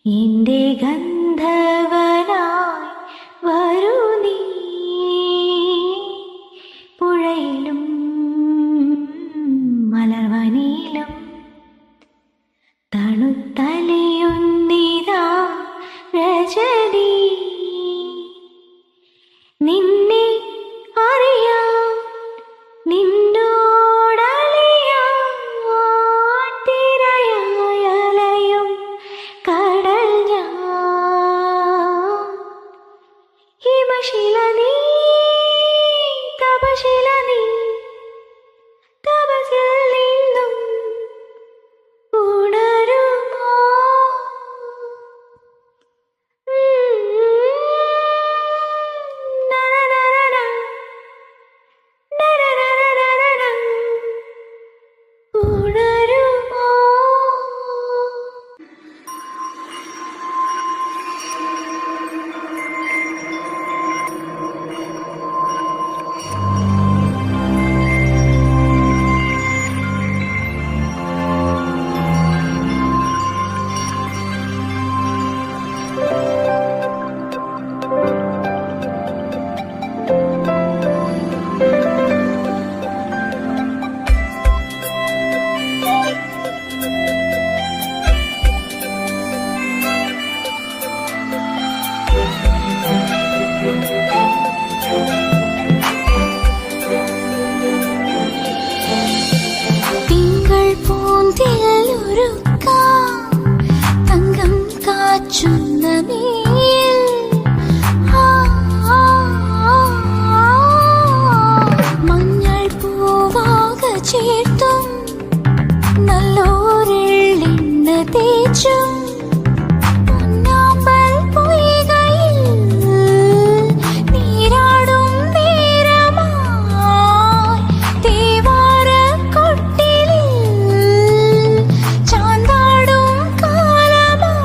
എന്റെ ഗന്ധവനായി വരൂ നീ, പുഴയിലും മലർവനിയിലും തണുത്തലിയുന്നിതാ രജനി. നിന്നെ അറിയാം, നിന്നോടലിയാൻ തിരയായി അലയും കടൽ ഞാൻ. ഹിമശില നീ, തപശില നീ, തപസിൽ നിന്നും ഉണരുമോ? നനനനന, നനനനനന, ഉണരുമോ? തിങ്കൾ പൂന്തിലൊരുക്കാം തങ്കം കാച്ചുന്ന മേൽ. മഞ്ഞൾ പൂവാക ചേർത്തും നല്ലോരെള്ളെണ്ണ തേച്ചും പൊന്നാമ്പൽ പൊയ്കയിൽ നീരാടും നേരമായി തേവാരക്കൊട്ടിലിൽ ചാന്താടും കാലമായി.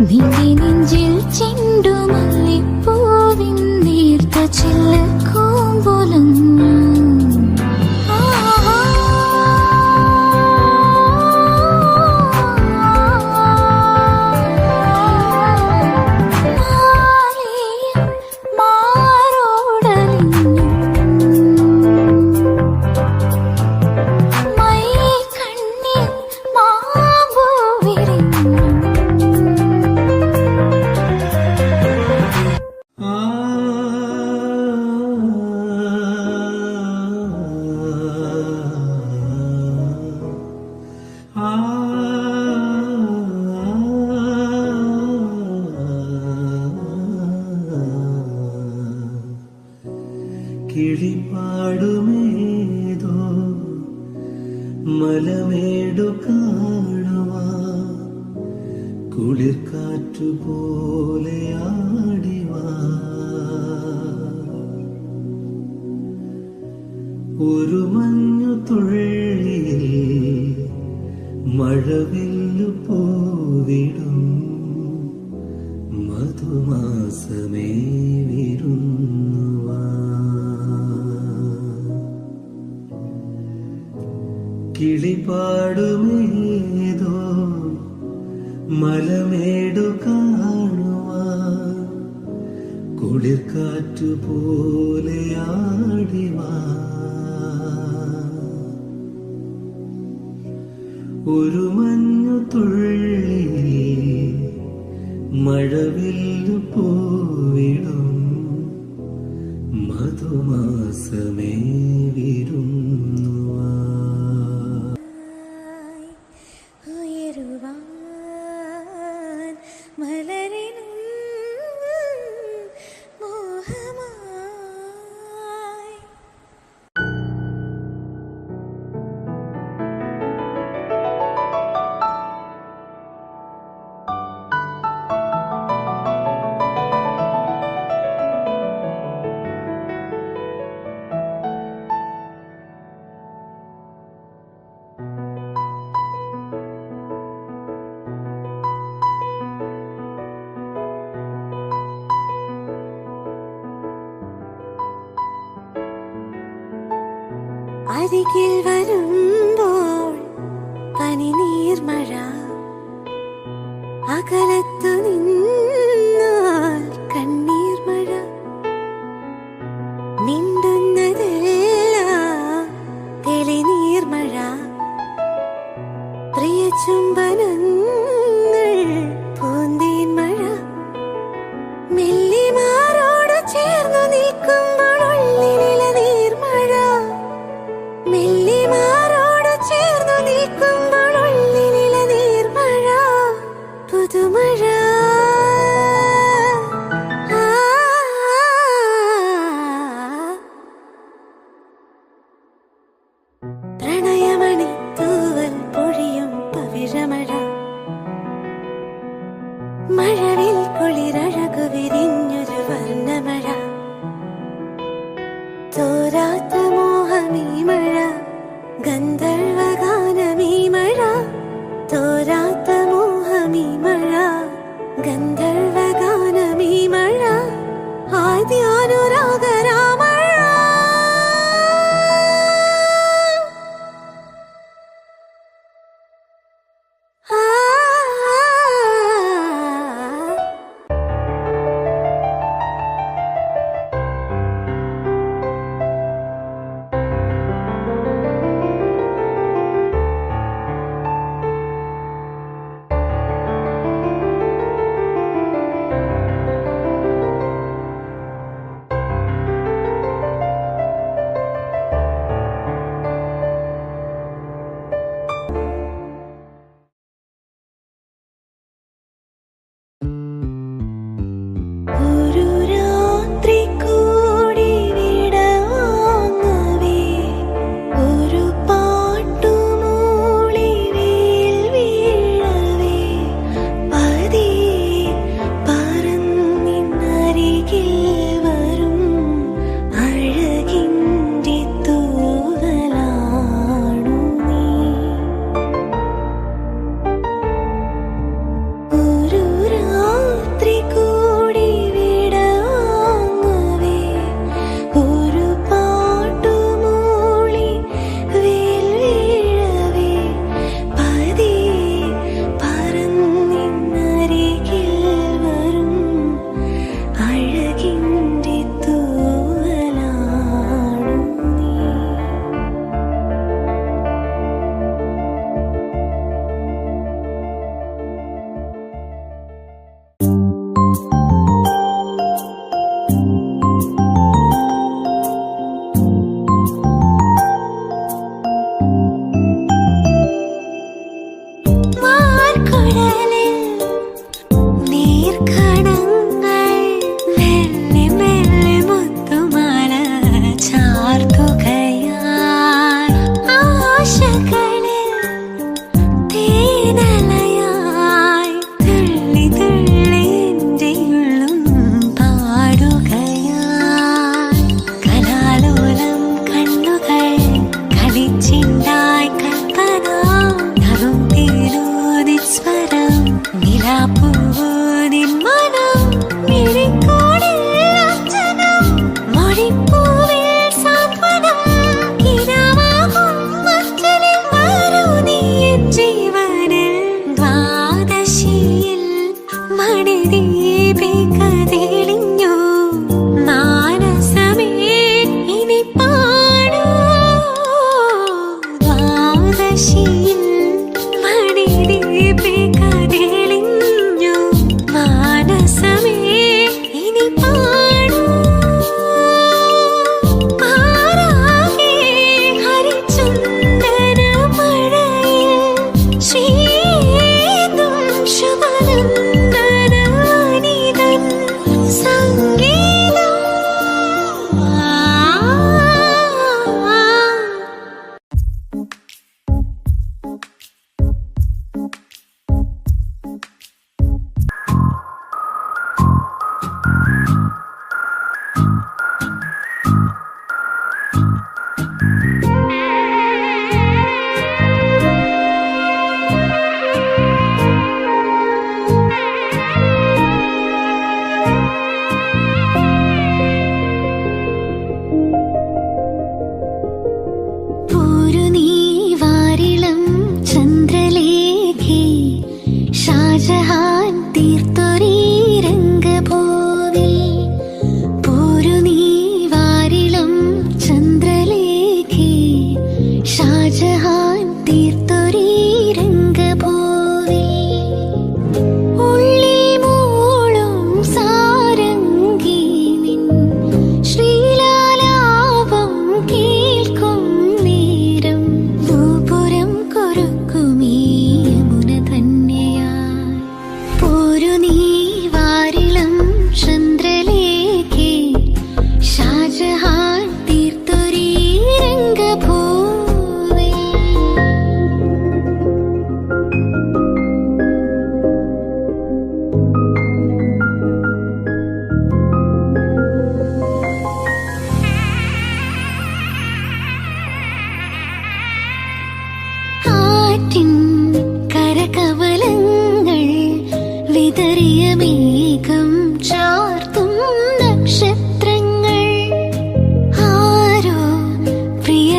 നിന്റെ നെഞ്ചിൽ ചെണ്ടുമല്ലിപ്പൂവിൻ നീർത്ത ചില്ലക്കൂമ്പൊലഞ്ഞു. കിളിപ്പാടുമേതോ മലമേടു കാണുവാ, കുളിർക്കാറ്റുപോലെ ആടിവാ. ഒരു മഞ്ഞു തുള്ളിയിൽ മഴവില്ലു പോവിടും മധുമാസമേ വിരുന്നുവാ. കിളിപ്പാടുമേതോ മലമേടു കാണുവാൻ, കുളിർക്കാറ്റുപോലെ ആടിവാ. ഒരു മഞ്ഞു തുള്ളിയിൽ മഴവില്ലു പോവിടും മധുമാസമേ വിരുന്നുവാ. ഉയരുവാൻ മലരിനും മോഹമായി. ഉയരുവാൻ അരികിൽ വരുമ്പോൾ പനിനീർമഴ, അകലത്തു നിന്നാൽ കണ്ണീർമഴ, മിണ്ടുന്നതെല്ലാം തെളിനീർമഴ, പ്രിയ ചുംബനങ്ങൾ പൂന്തേൻമഴ, മെല്ലിമാറോട് ചേർന്നു നിൽക്കുമ്പോൾ ഉള്ളിലെ നീർമഴ, മെല്ലിമാറോട് ചേർന്നു നിൽക്കുമ്പോൾ ഉള്ളിലെ നീർമഴ, പുതുമഴ. പ്രണയമണി തൂവൽ പൊഴിയും പവിഴമഴ, മഴവിൽ കുളിരഴകു വിരിഞ്ഞൊരു വർണ്ണമഴ, തോരാത്ത മോഹമീ മഴ, ഗന്ധർവഗാനമീ മഴ, തോരാത്ത മോഹമീ മഴ, ഗന്ധർവഗാനമീ മഴ, ആദ്യാനുരാഗരാമഴ. ഒരു രാത്രി കൂടി വിടവാങ്ങവേ, ഒരു പാട്ടുമൂളി വീഴവേ, പതിയെ പറന്നിന്നരികിൽ വരും അഴകിൻ്റെ തൂവലാണു നീ. ഒരു രാത്രി കൂടി വിടവാങ്ങവേ, ഒരു പാട്ടുമൂളി വീഴവേ, പതിയെ പറന്നിന്നരികിൽ വരും അഴകിൻ്റെ തൂവലാണു നീ. വാർക്കുഴലിൽ നീർക്കണങ്ങൾ മെല്ലെ മെല്ലെ മുത്തുമാല ചാർത്തുകയാൽ, ആശകളിൽ തേനലയായി തുള്ളി തുള്ളി എൻ്റെ ഉള്ളും പാടുകയാൽ, കലാലോലം കണ്ണുകൾ കളിച്ചിണ്ടായി കൽപ്പന, നറും തീരൂതിൻ സ്വരം നിലാപ്പൂവിൻ മനം, മിഴിക്കോടിൽ അഞ്ജനം, മൊഴിപ്പൂവിൽ സാന്ത്വനം, കിനാവാകും മറ്റലിൽ വരൂ നീ എൻ ജീവനിൽ. ദ്വാദശിയിൽ മണിദീപിക തെളിഞ്ഞു, മാനസമേ ഇനി പാടൂ,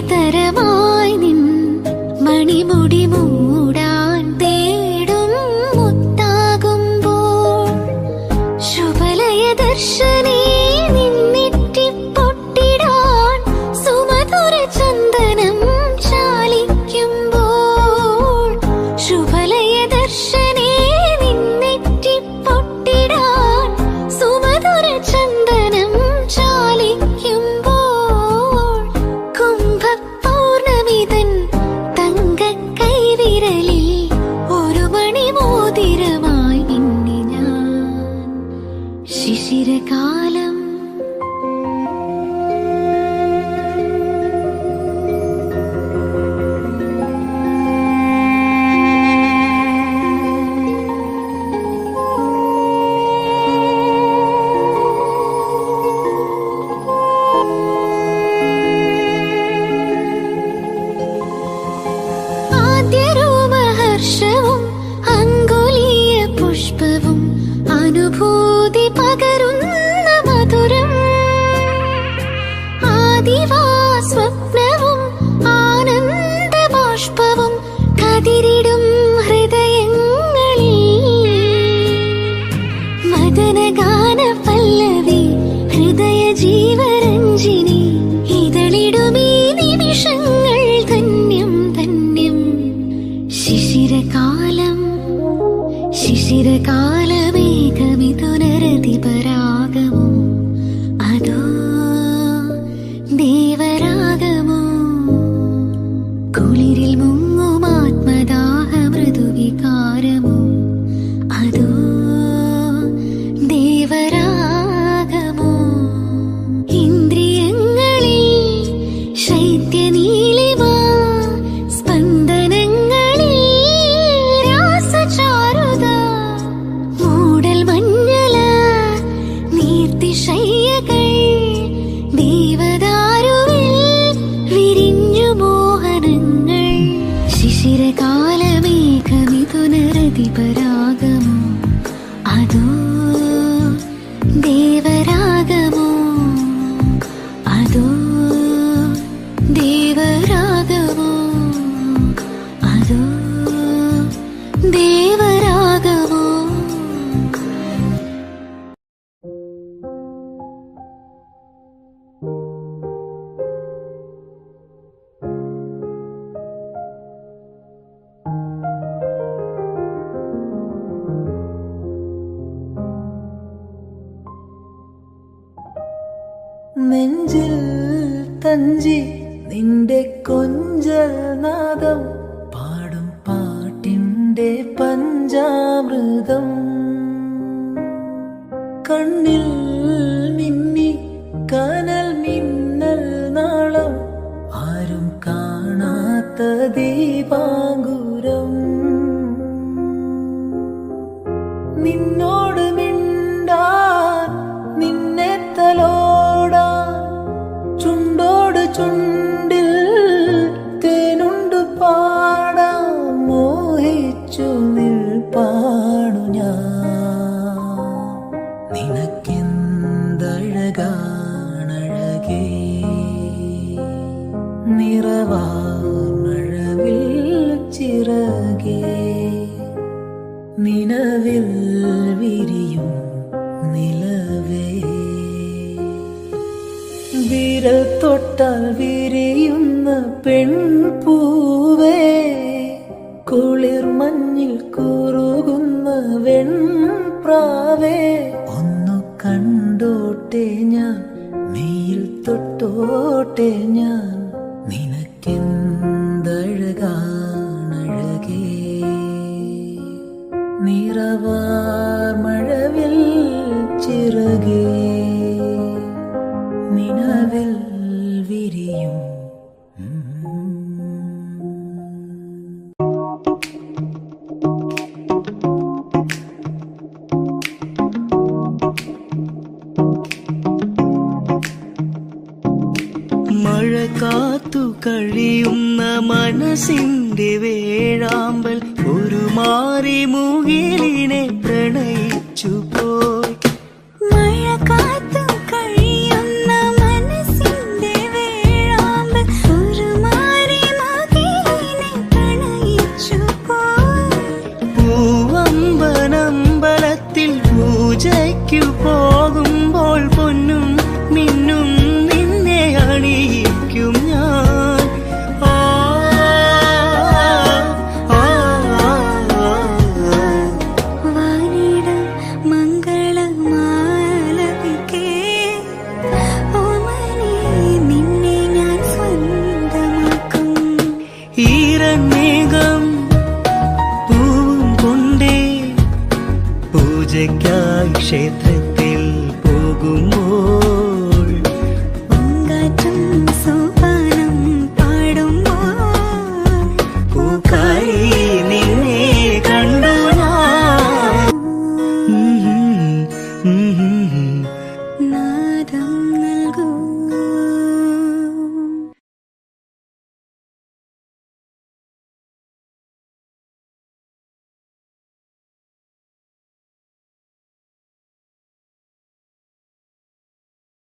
പ്രിയതരമായി നിൻ മണിമുടി മൂടാൻ തേടും മുത്താകുമ്പോൾ ശുഭലയ ദർശനേ നിന്നിട്ടിപ്പൊട്ടിടാൻ സുമധുര ചന്ദനം ചാലിക്കുമ്പോൾ ശുഭലയ ദർശനേ നിന്നിട്ടിപ്പൊട്ടിടാൻ സുമധുര ചന്ദനം ചാലിക്കുമ്പോൾ കുംഭപൗർണമിതൻ തങ്കക്കൈവിരലിൽ ഒരു മണിമോതിരമായി നിന്നെ ഞാൻ ശിശിരകാലം ആദ്യരോമഹർഷവും അങ്കുലീയ പുഷ്പവും അനുഭൂതി പകരുന്ന മധുരം ആദിവാ സ്വപ്നവും ആനന്ദബാഷ്പവും കതിരിടും ഹൃദയങ്ങളിൽ മദനഗാന പല്ലവി ഹൃദയ ജീവരഞ്ജിനി ഇതളിടുമീ നിമിഷങ്ങൾ ധന്യം ധന്യം ശിശിരകാലം ശിശിരകാലമേഘമിഥുനരതിപരാഗമോ അതോ ദേവരാഗമോ കുളിരിൽ മുങ്ങും ആത്മദാഹ മൃദുവികാരമോ അതോ ദേവരാഗമോ ഇന്ദ്രിയങ്ങളിൽ ശൈത്യനീലിമ സ്പന്ദനങ്ങളിൽ രാസചാരുത മൂടൽ മഞ്ഞല നീർത്തിശയ്യകൾ ദേവദാരുവിൽ വിരിഞ്ഞു മോഹനങ്ങൾ ശിശിരകാലമേഘമിഥുനരതിപരാഗമോ അതോ ദേവരാഗമോ അതോ ദേവരാഗമോ അതോ ദേവരാഗമോ നെഞ്ചിൽ തഞ്ചി നിന്റെ കൊഞ്ചൽ നാദം പാടും പാട്ടിൻ്റെ പഞ്ചാമൃതം കണ്ണിൽ മിന്നി കനൽ മിന്നൽ നാളം ആരും കാണാത്ത ദീപാങ്കുരം നിന്നോട് മിണ്ടാൻ നിന്നെ തലോടാൻ ചുണ്ടോട് ചുണ്ടിൽ തേനുണ്ടു പാടാൻ മോഹിച്ചു നിൽപ്പാണു ഞാൻ നിനക്കെന്തഴകാണഴകേ നിറവാർമഴവിൽ ചിറകേ നിലവിൽ വിരിയും നിലവേ വിരൽ തൊട്ടാൽ വിരിയുന്ന പെൺപൂവേ കുളിർ മഞ്ഞിൽ കുറുകുന്ന വെൺപ്രാവേ ഒന്നു കണ്ടോട്ടെ ഞാൻ മെയിൽ തൊട്ടോട്ടെ ഞാൻ നിനക്കെന്തഴകാണഴകേ നിറവാർമഴവിൽ ചിറകേ നിലവിൽ വിരിയും മഴ കാത്തു കഴിയുന്ന മനസ്സിന്റെ വേഴാമ്പൽ ഒരു മാറി മുകിലിനെ പ്രണയിച്ചു പോ